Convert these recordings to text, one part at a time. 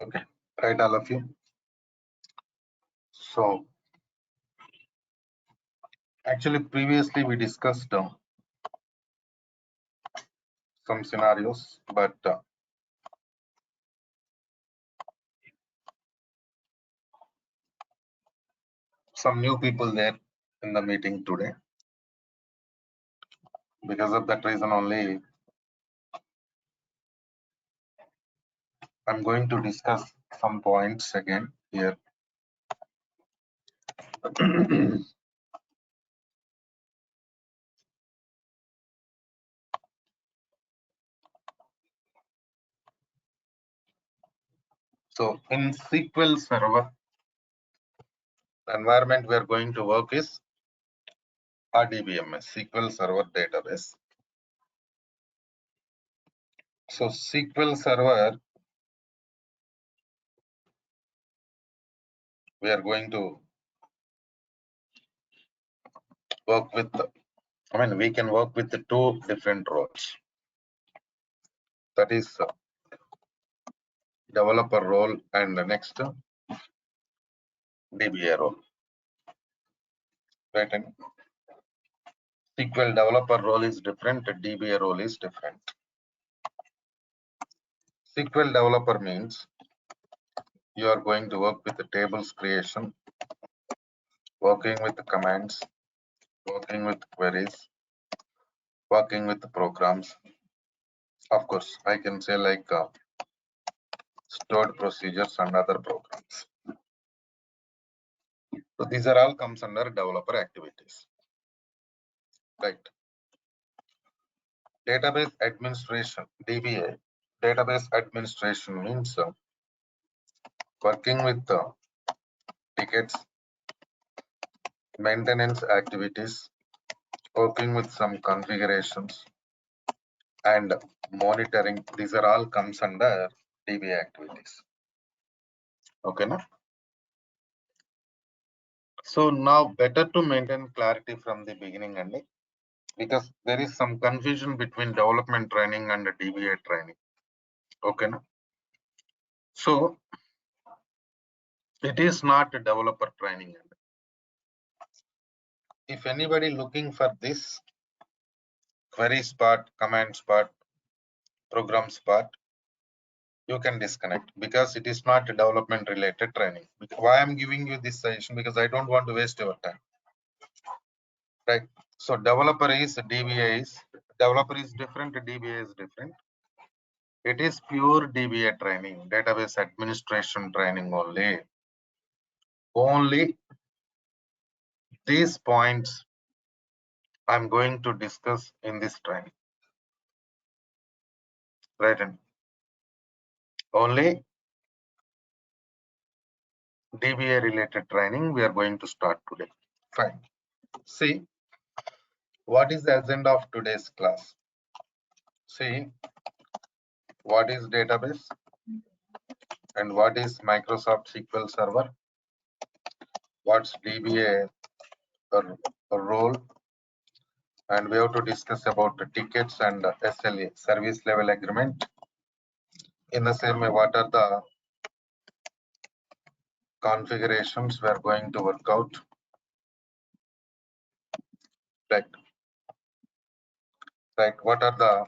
Okay, right, all of you. So actually previously we discussed some scenarios, but some new people there in the meeting today. Because of that reason only, I'm going to discuss some points again here. So in SQL Server, the environment we are going to work is RDBMS, SQL Server Database. So SQL Server, we are going to work with, we can work with the two different roles. That is developer role and the next DBA role. Right? And SQL developer role is different, DBA role is different. SQL developer means you are going to work with the tables creation, working with the commands, working with queries, working with the programs. Of course, I can say like stored procedures and other programs. So these are all comes under developer activities. Right. Database administration, DBA. Database administration means working with tickets, maintenance activities, working with some configurations, and monitoring. These are all comes under DBA activities. Okay, now. So now better to maintain clarity from the beginning only, because there is some confusion between development training and DBA training. Okay, now. So it is not a developer training. If anybody looking for this queries part, commands part, programs part, you can disconnect, because it is not a development related training. Why I'm giving you this suggestion? Because I don't want to waste your time. Right. So developer is DBA is developer is different, DBA is different. It is pure DBA training, database administration training only. Only these points I'm going to discuss in this training. Right. And only DBA related training we are going to start today. Fine. See, what is the agenda of today's class? See, what is database and what is Microsoft SQL Server? What's DBA role? And we have to discuss about the tickets and SLA, service level agreement. In the same way, what are the configurations we are going to work out? Right. What are the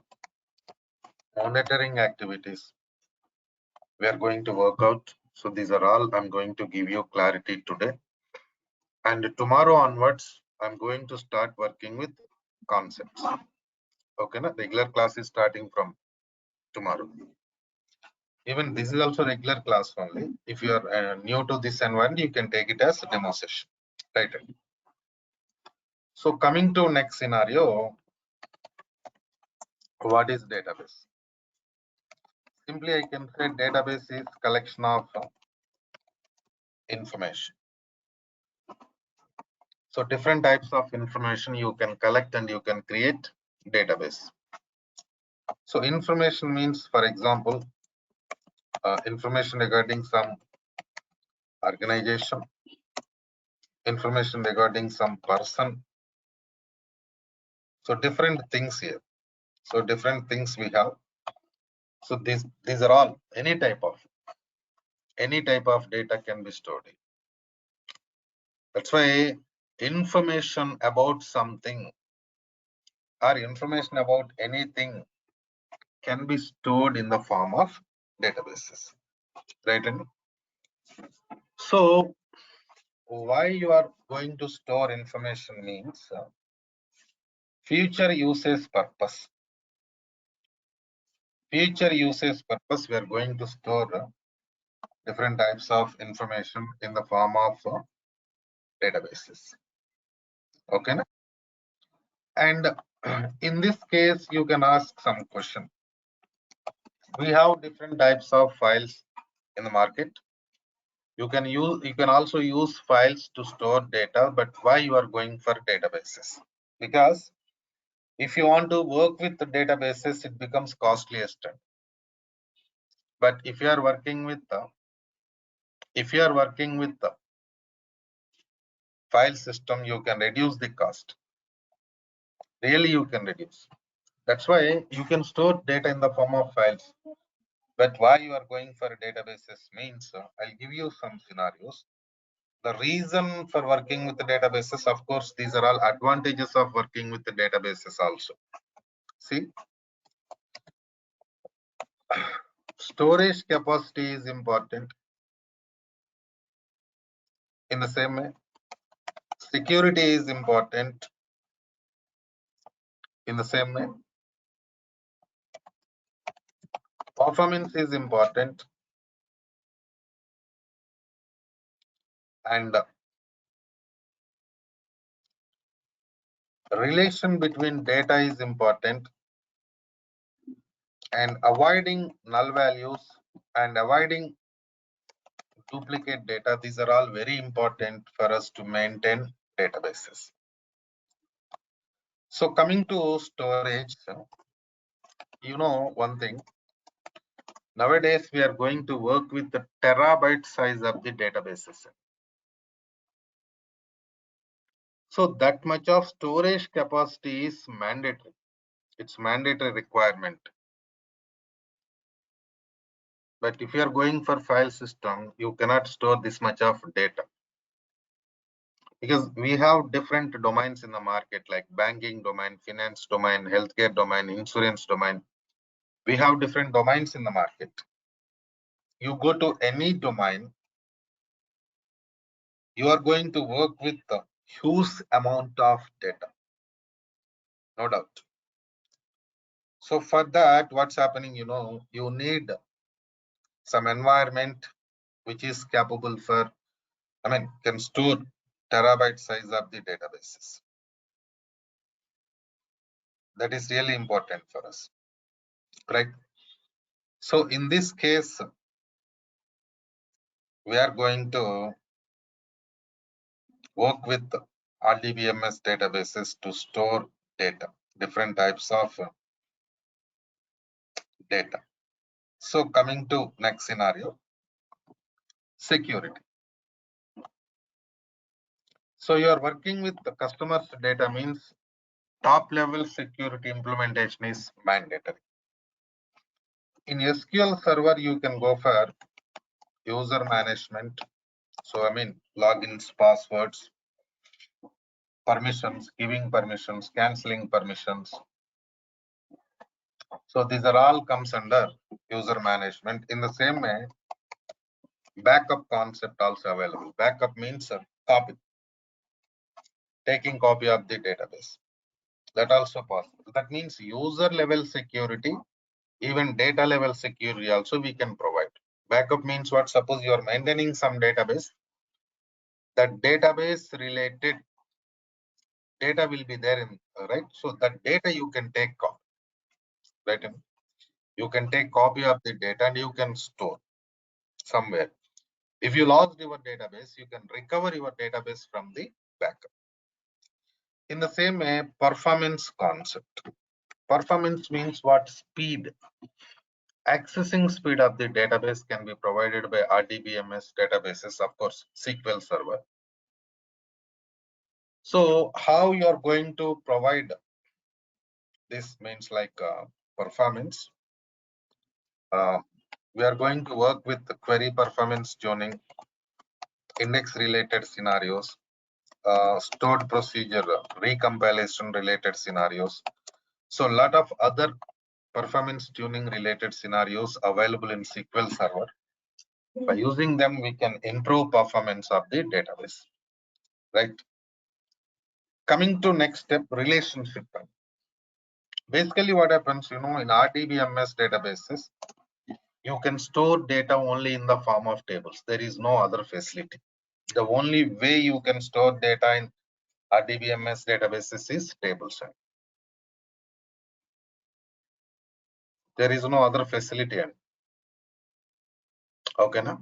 monitoring activities we are going to work out? So these are all I'm going to give you clarity today. And tomorrow onwards, I'm going to start working with concepts. Okay, na? Regular class is starting from tomorrow. Even this is also regular class only. If you are new to this environment, you can take it as a demo session. Right. So coming to next scenario, what is database? Simply, I can say database is collection of information. So different types of information you can collect and you can create database. So information means, for example, information regarding some organization, information regarding some person. So different things here. So different things we have. So these are all any type of. any type of data can be stored. That's why information about something or information about anything can be stored in the form of databases, right? And so why you are going to store information means future usage purpose. Future usage purpose, we are going to store different types of information in the form of databases. Okay. And in this case, you can ask some question. We have different types of files in the market. You can also use files to store data, but why you are going for databases? Because if you want to work with the databases, it becomes costliest. But if you are working with the file system, you can reduce the cost. Really, you can reduce. That's why you can store data in the form of files. But why you are going for databases means, I'll give you some scenarios. The reason for working with the databases, of course, these are all advantages of working with the databases also. See, storage capacity is important. In the same way, security is important. In the same way, performance is important. And relation between data is important. And avoiding null values and avoiding duplicate data, these are all very important for us to maintain databases. So coming to storage, you know one thing, nowadays we are going to work with the terabyte size of the databases. So that much of storage capacity is mandatory. It's mandatory requirement. But if you are going for file system, you cannot store this much of data. Because we have different domains in the market like banking domain, finance domain, healthcare domain, insurance domain. We have different domains in the market. You go to any domain, you are going to work with a huge amount of data, no doubt. So for that, what's happening, you need some environment which is capable for, can store terabyte size of the databases. That is really important for us, correct? So in this case, we are going to work with RDBMS databases to store data, different types of data. So coming to next scenario, security. So you are working with the customer's data means top level security implementation is mandatory. In SQL Server, you can go for user management. So logins, passwords, permissions, giving permissions, canceling permissions. So these are all comes under user management. In the same way, backup concept also available. Backup means copy, taking copy of the database. That also possible. That means user level security, even data level security also we can provide. Backup means what? Suppose you are maintaining some database, that database related data will be there in, right? So that data you can take copy, right? You can take copy of the data and you can store somewhere. If you lost your database, you can recover your database from the backup. In the same way, performance concept. Performance means what? Speed. Accessing speed of the database can be provided by RDBMS databases, of course, SQL Server. So how you are going to provide this means like performance. We are going to work with the query performance tuning, index related scenarios, stored procedure, recompilation related scenarios. So a lot of other performance tuning related scenarios available in SQL Server. By using them, we can improve performance of the database, right? Coming to next step, relationship. Basically what happens, in RDBMS databases, you can store data only in the form of tables. There is no other facility. The only way you can store data in RDBMS databases is tables. There is no other facility. Okay, now.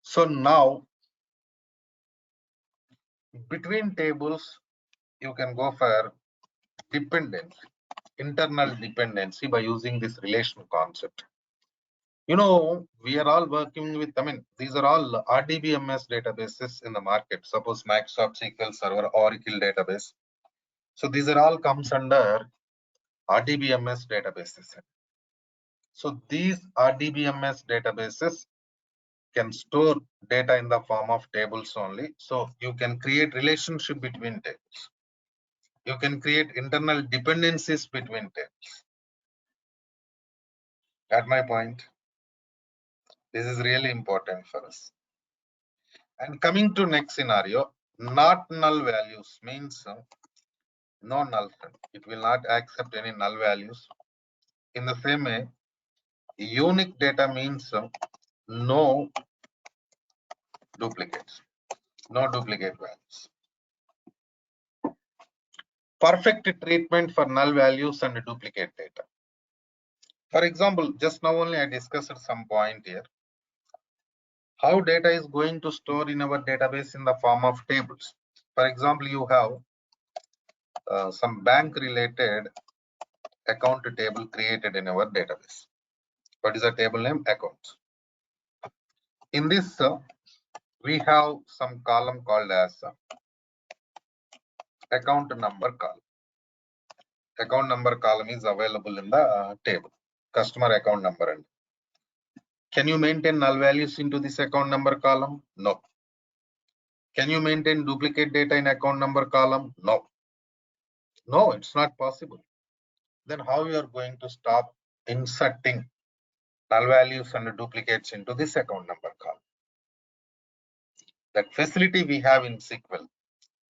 So now between tables, you can go for dependency, internal dependency by using this relation concept. We are all working with, these are all RDBMS databases in the market. Suppose Microsoft SQL Server, Oracle database. So these are all comes under RDBMS databases. So these RDBMS databases can store data in the form of tables only. So you can create relationship between tables. You can create internal dependencies between tables. At my point, this is really important for us. And coming to next scenario, not null values means no null. It will not accept any null values. In the same way, unique data means no duplicates, no duplicate values. Perfect treatment for null values and duplicate data. For example, just now only I discussed some point here. How data is going to store in our database in the form of tables. For example, you have some bank related account table created in our database. What is the table name? Accounts. In this, we have some column called as account number column. Account number column is available in the table, customer account number. And can you maintain null values into this account number column? No. Can you maintain duplicate data in account number column? No. No, it's not possible. Then how you are going to stop inserting null values and duplicates into this account number column? That facility we have in SQL,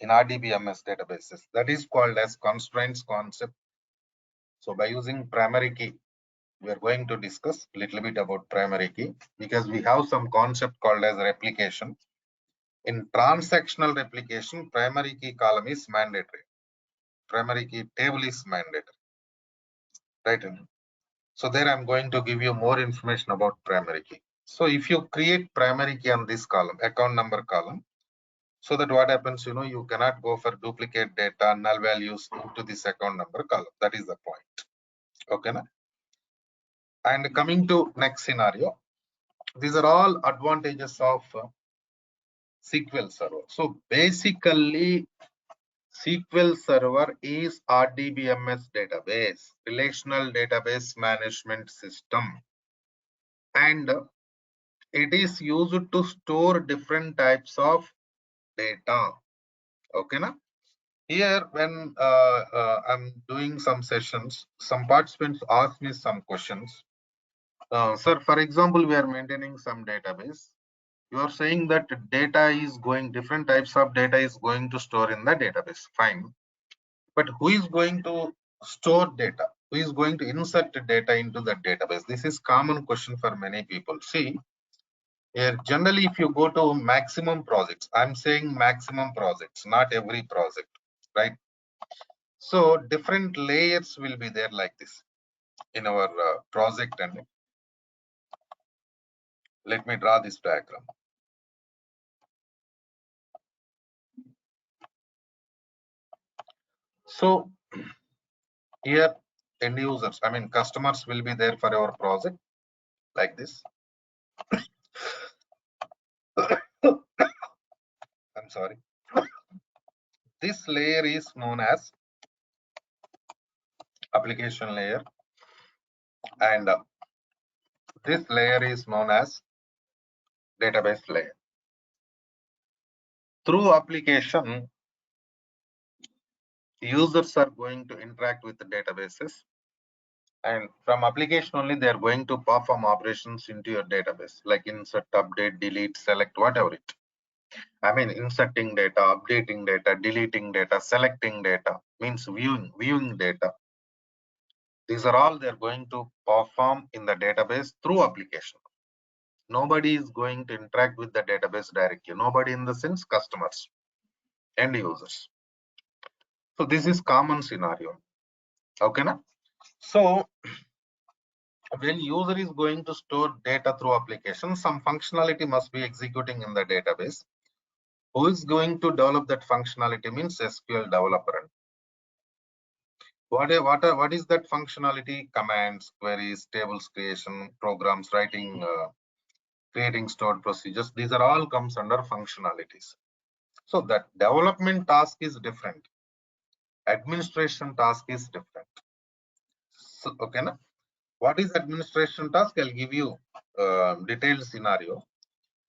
in RDBMS databases, that is called as constraints concept. So by using primary key, we are going to discuss a little bit about primary key because we have some concept called as replication. In transactional replication, primary key column is mandatory. Primary key table is mandatory. Right? So there I'm going to give you more information about primary key. So if you create primary key on this column, account number column, so that what happens, you cannot go for duplicate data, null values into this account number column. That is the point. Okay. Na? And coming to next scenario, these are all advantages of SQL Server. So basically, SQL Server is RDBMS database, relational database management system, and it is used to store different types of data. Okay, na? Here, when I'm doing some sessions, some participants ask me some questions. Sir, for example, we are maintaining some database. You are saying that data is going, different types of data is going to store in the database. Fine. But who is going to store data? Who is going to insert data into the database? This is common question for many people. See, here generally if you go to maximum projects, I'm saying maximum projects, not every project, right? So different layers will be there like this in our project. And let me draw this diagram. So here end users, customers will be there for our project like this. I'm sorry. This layer is known as application layer, and This layer is known as database layer. Through application, users are going to interact with the databases, and from application only they are going to perform operations into your database like insert, update, delete, select, whatever it. I mean, inserting data, updating data, deleting data, selecting data, means viewing data. These are all they're going to perform in the database through application. Nobody is going to interact with the database directly. Nobody in the sense customers, end users. So this is common scenario. Okay, na? So when user is going to store data through application, some functionality must be executing in the database. Who is going to develop that functionality means SQL developer. What is that functionality? Commands, queries, tables creation, programs, writing, creating stored procedures. These are all comes under functionalities. So that development task is different. Administration task is different. So, okay, na? What is administration task? I'll give you detailed scenario.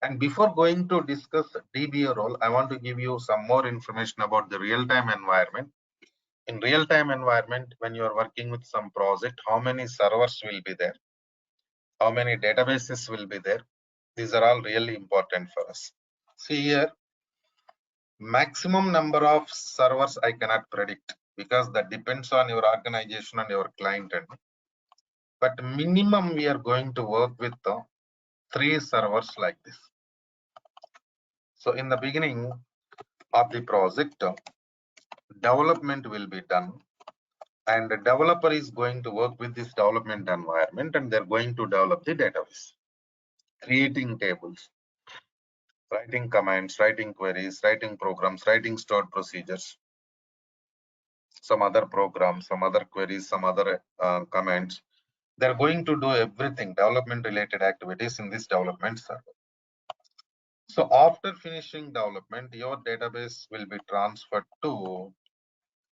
And before going to discuss DBA role, I want to give you some more information about the real-time environment. In real-time environment, when you are working with some project, how many servers will be there? How many databases will be there? These are all really important for us. See here, maximum number of servers I cannot predict because that depends on your organization and your client. But minimum we are going to work with 3 servers like this. So in the beginning of the project, development will be done, and the developer is going to work with this development environment, and they're going to develop the database, creating tables, writing commands, writing queries, writing programs, writing stored procedures, some other programs, some other queries, some other commands. They're going to do everything, development related activities in this development server. So after finishing development, your database will be transferred to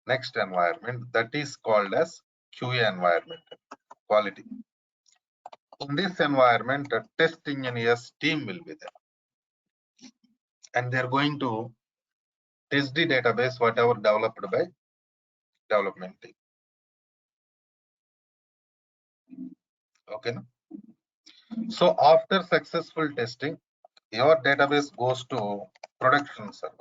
next environment that is called as QA environment, quality. In this environment, a test engineers team will be there, and they're going to test the database whatever developed by development team. Okay. So after successful testing, your database goes to production server.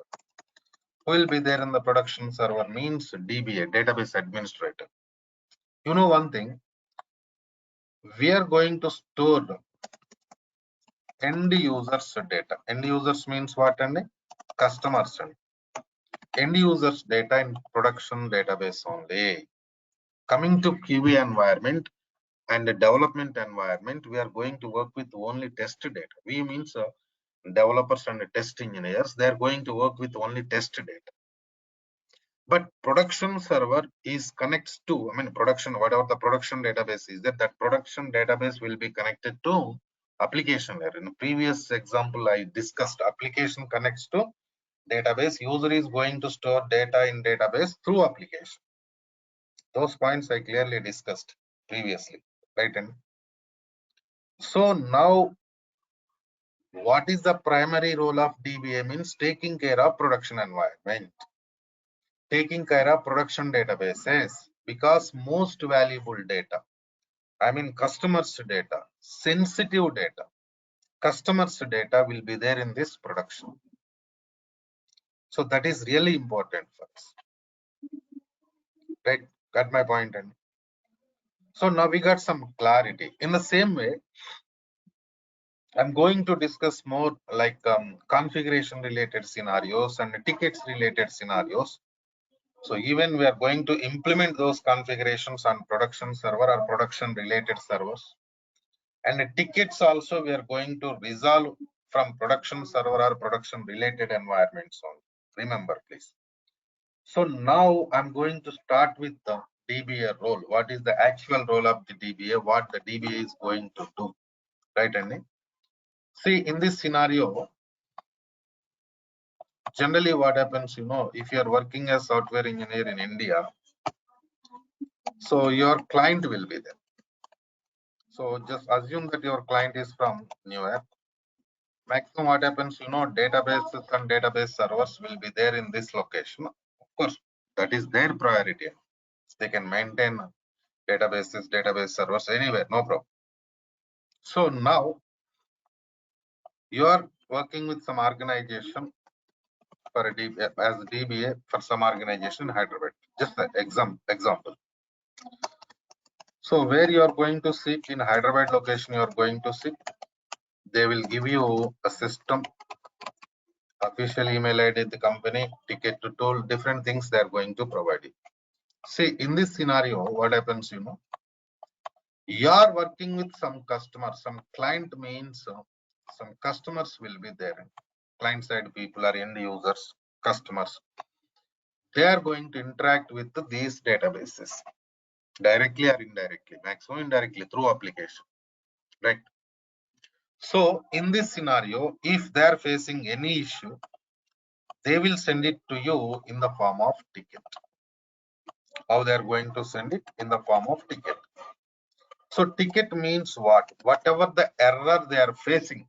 Who will be there in the production server means DBA, database administrator. You know one thing, we are going to store end users data. End users means what? And customers. End users data in production database only. Coming to QA environment and the development environment, we are going to work with only test data. We means developers and test engineers, they are going to work with only test data. But production server is connects to, I mean, production, whatever the production database is, that production database will be connected to application layer. In the previous example, I discussed application connects to database. User is going to store data in database through application. Those points I clearly discussed previously, right? And so now, what is the primary role of DBA means taking care of production environment, taking care of production databases, because most valuable data, I mean customers data, sensitive data, customers data will be there in this production. So that is really important for us, right? Got my point? And so now we got some clarity. In the same way, I'm going to discuss more like configuration related scenarios and tickets related scenarios. So even we are going to implement those configurations on production server or production related servers. And the tickets also we are going to resolve from production server or production related environments only. Remember, please. So now I'm going to start with the DBA role. What is the actual role of the DBA? What the DBA is going to do, right, Andy? See, in this scenario, generally what happens, you know, if you are working as software engineer in India, so your client will be there. So just assume that your client is from New York. Maximum what happens, databases and database servers will be there in this location. Of course, that is their priority. They can maintain databases, database servers anywhere, no problem. So now you are working with some organization for a DBA, as DBA for some organization in Hyderabad. Just an example. So where you are going to sit in Hyderabad location, you are going to sit. They will give you a system, official email ID, the company, ticket to tool, different things they are going to provide you. See, in this scenario, what happens, you are working with some customer, some client means some customers will be there. Client side people are end users, customers. They are going to interact with these databases directly or indirectly, maximum indirectly through application, right? So in this scenario, if they are facing any issue, they will send it to you in the form of ticket. How they are going to send it? In the form of ticket. So ticket means what? Whatever the error they are facing,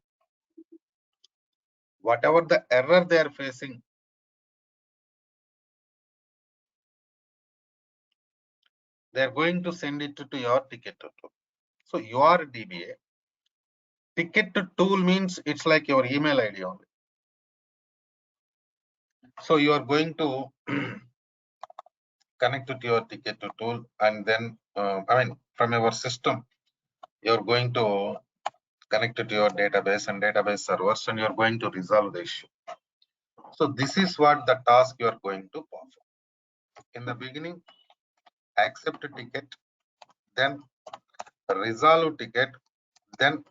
they are going to send it to your ticket tool. So your DBA ticket tool means it's like your email ID only. So you are going to connect it to your ticket tool, and then from your system, you're going to connect it to your database and database servers, and you're going to resolve the issue. So this is what the task you are going to perform. In the beginning, accept a ticket, then resolve ticket, then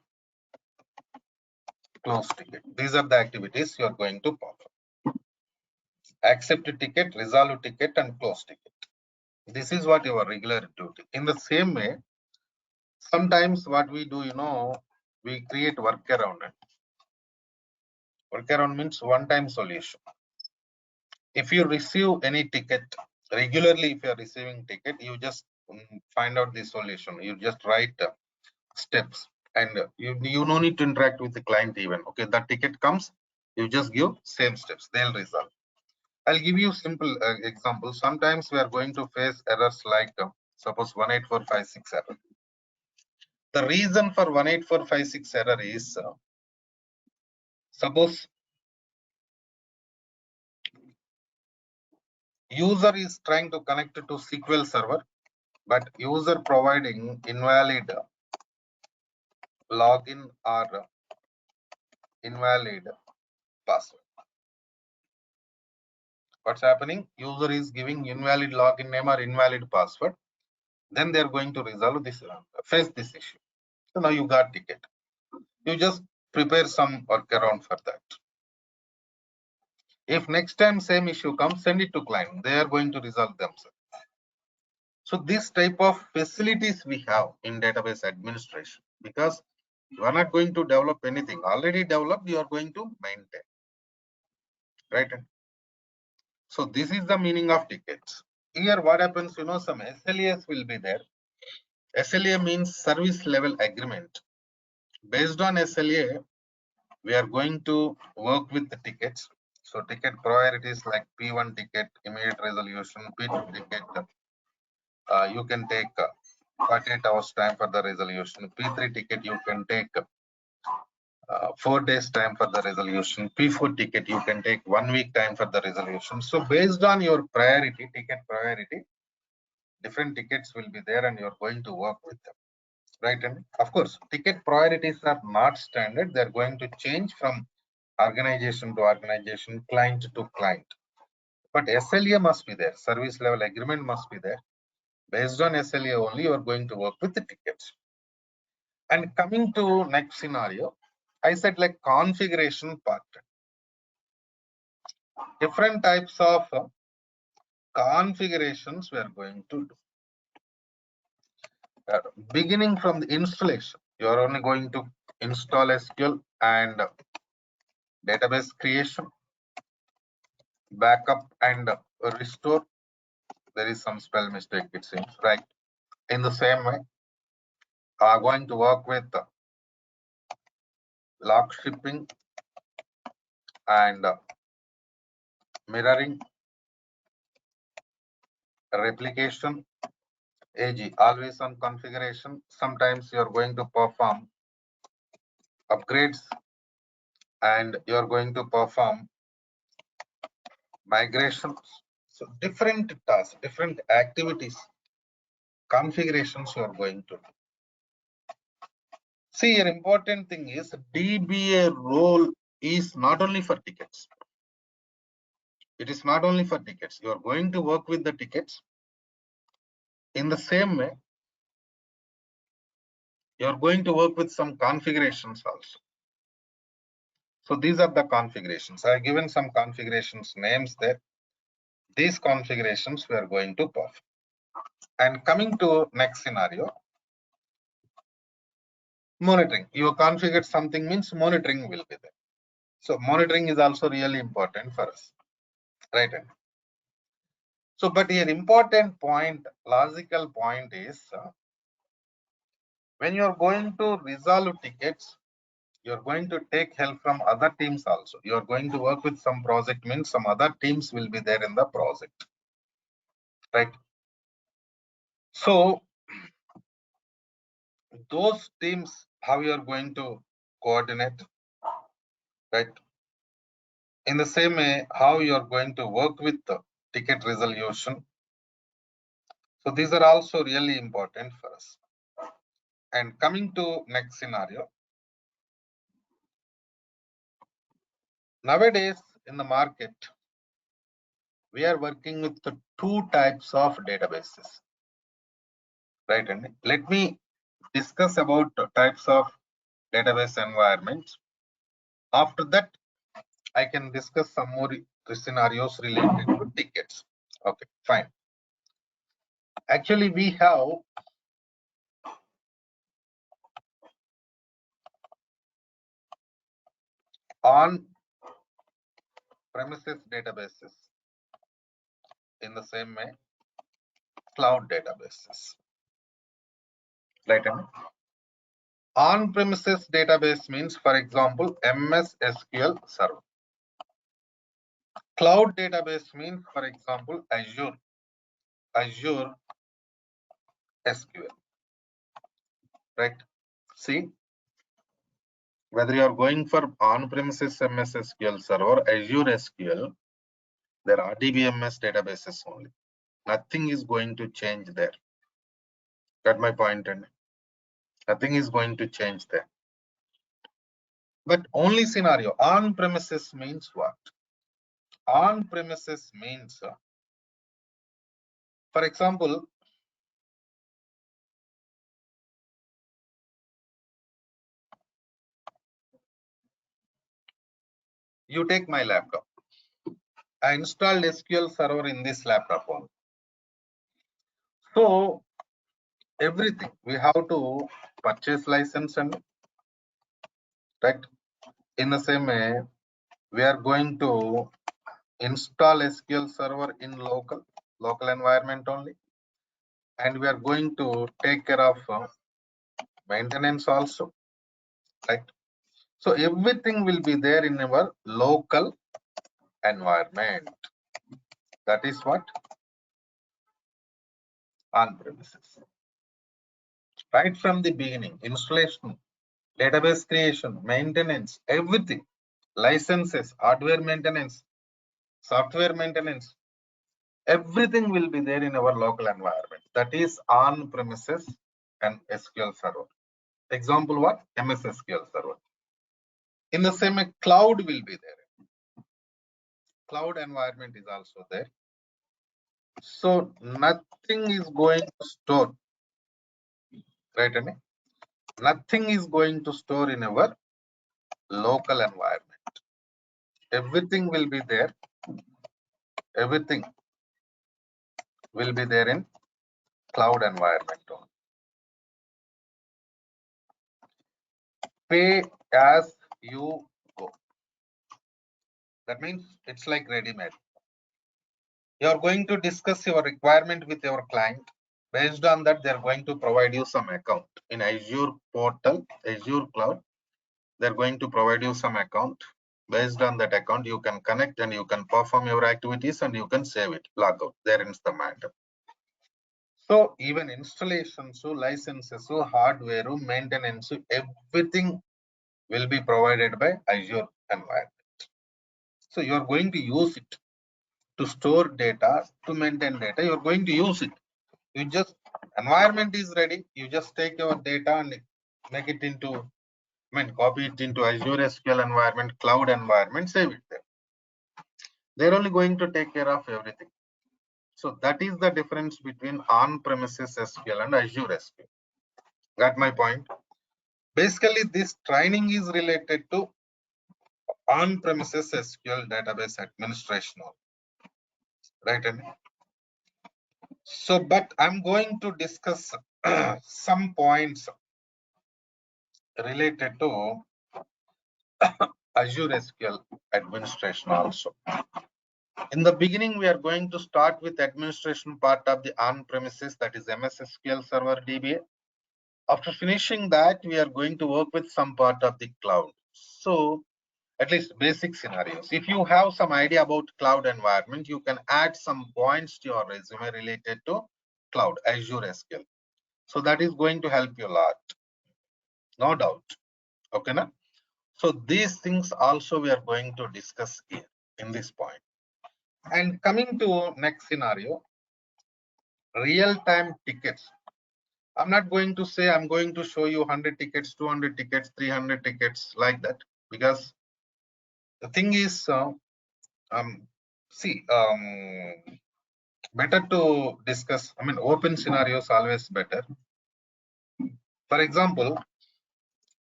close ticket. These are the activities you are going to perform. Accept a ticket, resolve a ticket, and close ticket. This is what your regular duty. In the same way, sometimes what we do, we create workaround. Workaround means one-time solution. If you receive any ticket regularly, if you are receiving ticket, you just find out the solution. You just write steps, and you no need to interact with the client even. Okay, that ticket comes, you just give same steps, they'll resolve. I'll give you simple example. Sometimes we are going to face errors like suppose 18456 error. The reason for 18456 error is suppose user is trying to connect to SQL server, but user providing invalid login or invalid password. What's happening? User is giving invalid login name or invalid password. Then they're going to resolve this, face this issue. So now you got ticket. You just prepare some workaround for that. If next time same issue comes, send it to client. They are going to resolve themselves. So this type of facilities we have in database administration, because you are not going to develop anything already developed, you are going to maintain, right? So this is the meaning of tickets. Here what happens, some SLAs will be there. SLA means service level agreement. Based on SLA, we are going to work with the tickets. So ticket priorities like P1 ticket, immediate resolution, P2 ticket, you can take 48 hours time for the resolution. P3 ticket, you can take 4 days time for the resolution. P4 ticket, you can take 1 week time for the resolution. So based on your priority, ticket priority, different tickets will be there and you're going to work with them, right? And of course, ticket priorities are not standard. They're going to change from organization to organization, client to client. But SLA must be there. Service level agreement must be there. Based on SLA only, you are going to work with the tickets. And coming to next scenario, I said like configuration part. Different types of configurations we are going to do. Beginning from the installation, you are only going to install SQL and database creation, backup and restore. There is some spell mistake, it seems, right? In the same way, are going to work with log shipping and mirroring, replication, AG, always on configuration. Sometimes you are going to perform upgrades and you are going to perform migrations. So different tasks, different activities, configurations you are going to do. See, an important thing is DBA role is not only for tickets. It is not only for tickets. You are going to work with the tickets. In the same way, you are going to work with some configurations also. So these are the configurations. I have given some configurations names there. These configurations we are going to perform. And coming to next scenario, monitoring. You configured something means monitoring will be there. So monitoring is also really important for us, right? So, but an important point, logical point is when you are going to resolve tickets, you are going to take help from other teams also. You are going to work with some project means some other teams will be there in the project, right? So those teams, how you are going to coordinate, right? In the same way, how you are going to work with the ticket resolution. So these are also really important for us. And coming to next scenario, nowadays in the market, we are working with the two types of databases, right? And let me discuss about types of database environments. After that, I can discuss some more scenarios related to tickets. Okay, fine. Actually, we have on-premises databases, in the same way, cloud databases, right? On-premises database means, for example, MS SQL Server. Cloud database means, for example, Azure SQL, right? See, whether you are going for on-premises MS SQL Server, Azure SQL, there are DBMS databases only. Nothing is going to change there. Got my point? And nothing is going to change there. But only scenario, on-premises means what? On-premises means, for example, you take my laptop. I installed SQL Server in this laptop only. So everything we have to purchase license and right. In the same way, we are going to install SQL Server in local environment only, and we are going to take care of maintenance also, right? So everything will be there in our local environment. That is what on-premises. Right from the beginning, installation, database creation, maintenance, everything, licenses, hardware maintenance, software maintenance, everything will be there in our local environment. That is on-premises and SQL Server. Example what? MS SQL Server. In the same way, cloud will be there. Cloud environment is also there. So nothing is going to store, right? Nothing is going to store in our local environment. Everything will be there. Everything will be there in cloud environment only. Pay as you go. That means it's like ready-made. You are going to discuss your requirement with your client. Based on that, they're going to provide you some account in Azure portal, Azure cloud. They're going to provide you some account. Based on that account, you can connect and you can perform your activities and you can save it, log out. There is the matter. So even installations, licenses, hardware, maintenance, everything will be provided by Azure environment. So you are going to use it to store data, to maintain data. You are going to use it. You just environment is ready. You just take your data and make it into, copy it into Azure SQL environment, cloud environment, save it there. They're only going to take care of everything. So that is the difference between on-premises SQL and Azure SQL. Got my point? Basically, this training is related to on-premises SQL database administration, right? So, but I'm going to discuss some points related to Azure SQL administration also. In the beginning, we are going to start with administration part of the on-premises, that is MS SQL Server DBA. After finishing that, we are going to work with some part of the cloud. So at least basic scenarios. If you have some idea about cloud environment, you can add some points to your resume related to cloud, Azure SQL. So that is going to help you a lot, no doubt. Okay, na? So these things also we are going to discuss here in this point. And coming to next scenario, real-time tickets. I'm not going to say I'm going to show you 100 tickets, 200 tickets, 300 tickets like that, because the thing is, better to discuss. Open scenarios always better. For example,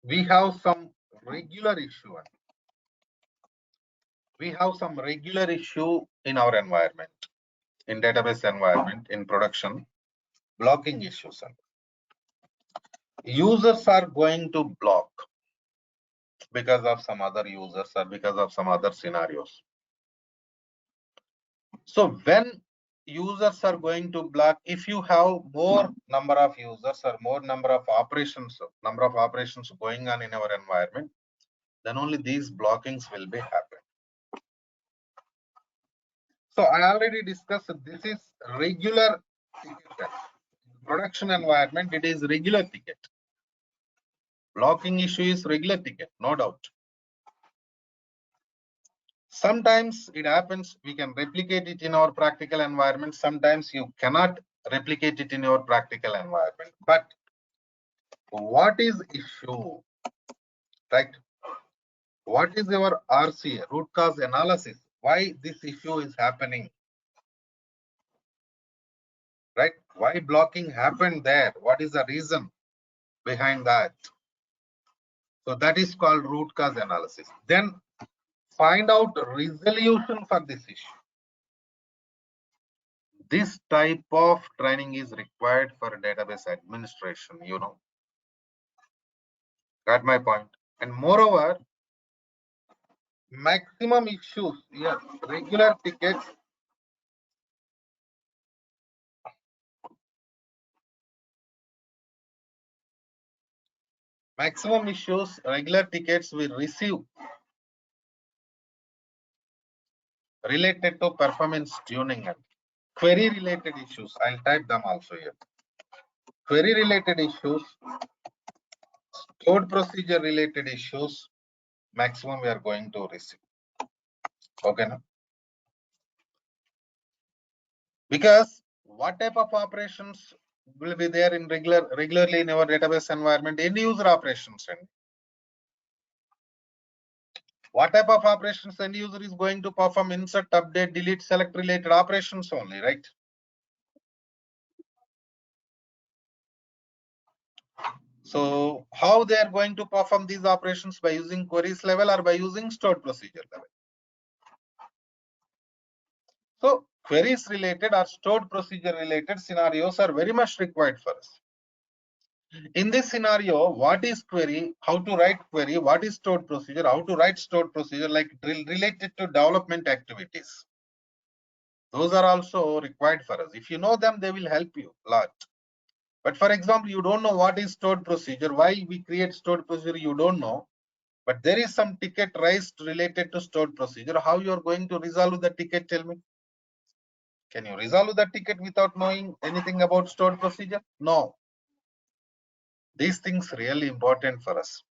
we have some regular issue. We have some regular issue in our environment, in database environment, in production, blocking issues. Users are going to block because of some other users or because of some other scenarios. So when users are going to block, if you have more number of users or more number of operations going on in our environment, then only these blockings will be happening. So I already discussed this is regular ticket. Production environment, it is regular ticket. Blocking issue is regular ticket, no doubt. Sometimes it happens, we can replicate it in our practical environment. Sometimes you cannot replicate it in your practical environment. But what is issue, right? What is your RCA, root cause analysis? Why this issue is happening, right? Why blocking happened there? What is the reason behind that? So that is called root cause analysis. Then find out resolution for this issue. This type of training is required for database administration, you know. Got my point? And moreover, maximum issues, yes, regular tickets. Maximum issues, regular tickets we receive related to performance tuning and query related issues. I'll type them also here. Query related issues, stored procedure related issues, maximum we are going to receive. Okay, now? Because what type of operations will be there in regularly in our database environment? End user operations. And what type of operations end user is going to perform? Insert, update, delete, select related operations only, right? So how they are going to perform these operations? By using queries level or by using stored procedure level? So queries related or stored procedure related scenarios are very much required for us. In this scenario, what is query, how to write query, what is stored procedure, how to write stored procedure, like related to development activities. Those are also required for us. If you know them, they will help you a lot. But for example, you don't know what is stored procedure, why we create stored procedure, you don't know. But there is some ticket raised related to stored procedure. How you are going to resolve the ticket? Tell me. Can you resolve the ticket without knowing anything about stored procedure? No. These things really important for us.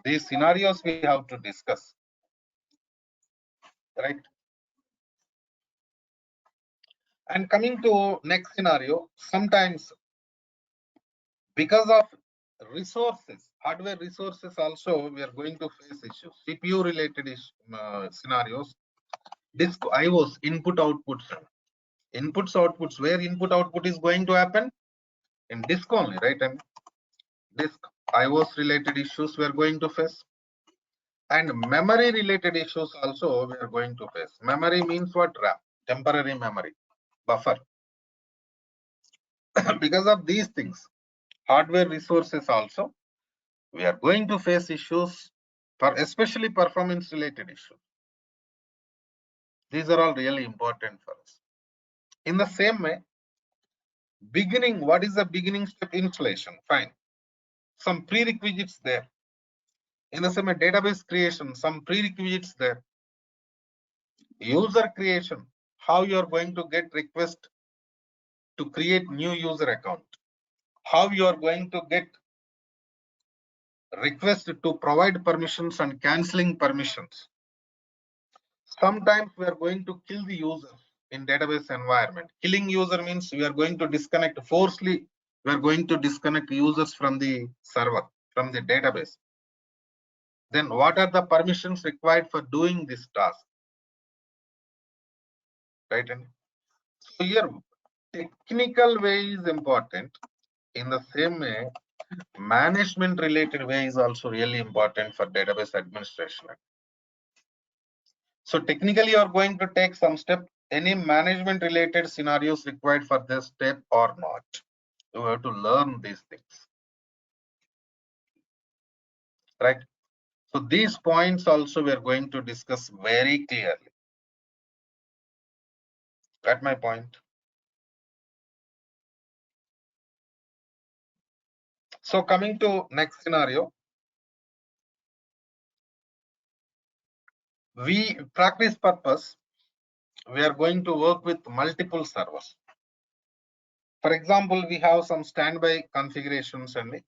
These scenarios we have to discuss, right? And coming to next scenario, sometimes because of resources, hardware resources also, we are going to face issues. CPU related scenarios, disk IOs, input outputs, outputs, where input output is going to happen in disk only, right? And disk IOs related issues we are going to face. And memory related issues also we are going to face. Memory means what? RAM, temporary memory, buffer. Because of these things, hardware resources also, we are going to face issues for especially performance related issues. These are all really important for us. In the same way, beginning, what is the beginning step? Installation, fine. Some prerequisites there. In the same way, database creation, some prerequisites there. User creation, how you are going to get request to create new user account, how you are going to get request to provide permissions and cancelling permissions. Sometimes we are going to kill the user in database environment. Killing user means we are going to disconnect forcefully. We are going to disconnect users from the server, from the database. Then what are the permissions required for doing this task? Right? And so here, technical way is important. In the same way, management related way is also really important for database administration. So technically, you are going to take some step. Any management related scenarios required for this step or not? You have to learn these things, right? So these points also we are going to discuss very clearly. Got my point? So coming to next scenario, we practice purpose, we are going to work with multiple servers. For example, we have some standby configurations and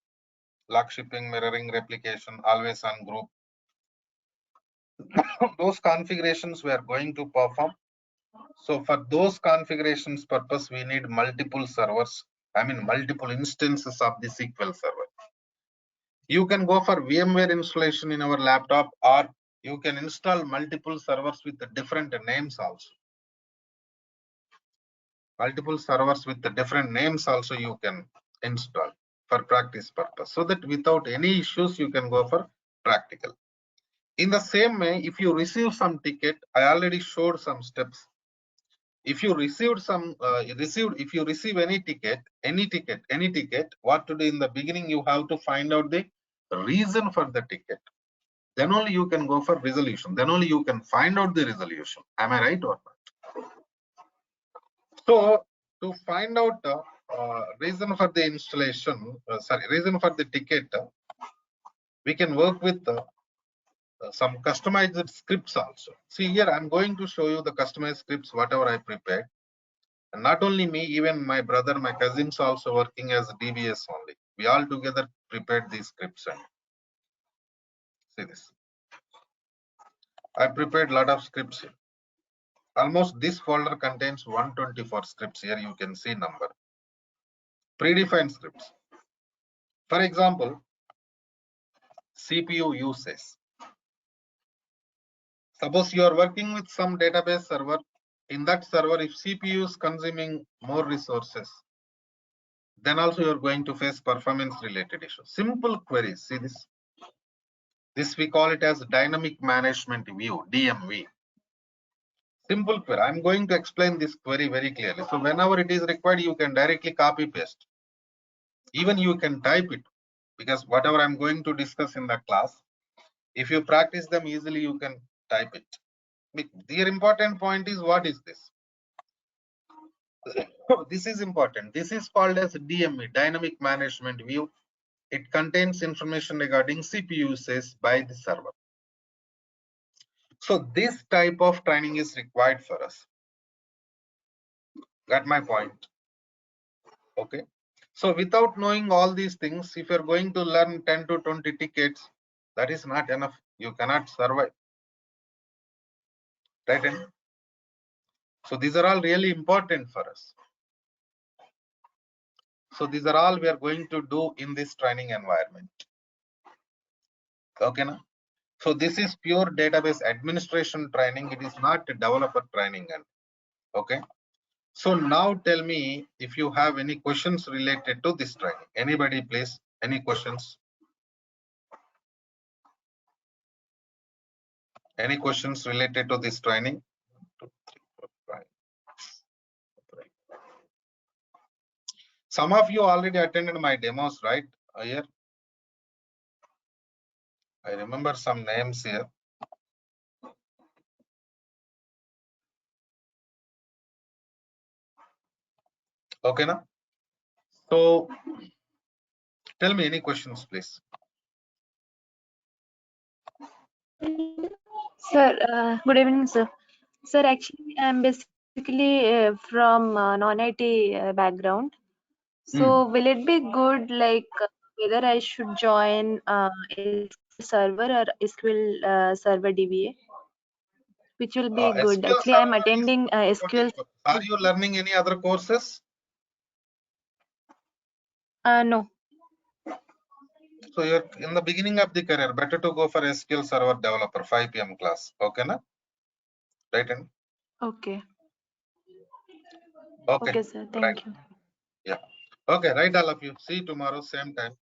lock shipping, mirroring, replication, always on group. Those configurations we are going to perform. So for those configurations purpose, we need multiple servers. I mean, multiple instances of the SQL server. You can go for VMware installation in our laptop, or you can install multiple servers with the different names also. Multiple servers with the different names also you can install for practice purpose, so that without any issues you can go for practical. In the same way, if you receive some ticket, I already showed some steps. If you received some if you receive any ticket, what to do in the beginning? You have to find out the reason for the ticket. Then only you can go for resolution. Then only you can find out the resolution. Am I right or not? So to find out reason for the installation, reason for the ticket, we can work with some customized scripts also. See here, I'm going to show you the customized scripts, whatever I prepared. And not only me, even my brother, my cousins also working as DBS only. We all together prepared these scripts. And see this. I prepared a lot of scripts here. Almost this folder contains 124 scripts. Here you can see number. Predefined scripts. For example, CPU uses. Suppose you are working with some database server. In that server, if CPU is consuming more resources, then also you are going to face performance related issues. Simple queries. See this. This we call it as dynamic management view, DMV. Simple query. I'm going to explain this query very clearly. So whenever it is required, you can directly copy paste. Even you can type it, because whatever I'm going to discuss in the class, if you practice them easily, you can type it. The important point is, what is this? This is important. This is called as DME, Dynamic Management View. It contains information regarding CPU usage by the server. So this type of training is required for us. Got my point? Okay. So without knowing all these things, if you're going to learn 10 to 20 tickets, that is not enough. You cannot survive. Right? So these are all really important for us. So these are all we are going to do in this training environment. Okay. Na? So this is pure database administration training. It is not a developer training. Okay. So now tell me if you have any questions related to this training. Anybody please? Any questions? Any questions related to this training? 1, 2, 3, 4, 5. Some of you already attended my demos, right? Here, I remember some names here. Okay, now. So tell me any questions, please. Sir, good evening, sir. Sir, actually, I'm basically from non-IT background. So, will it be good, like, whether I should join SQL Server or SQL Server DBA? Which will be good? SQL Actually, I'm Server is attending SQL. Are you learning any other courses? No. So you're in the beginning of the career, better to go for SQL Server Developer 5 p.m. class. Okay, na? Right? Okay. Okay. Okay, sir. Thank you. Yeah. Okay, right, all of you. See you tomorrow, same time.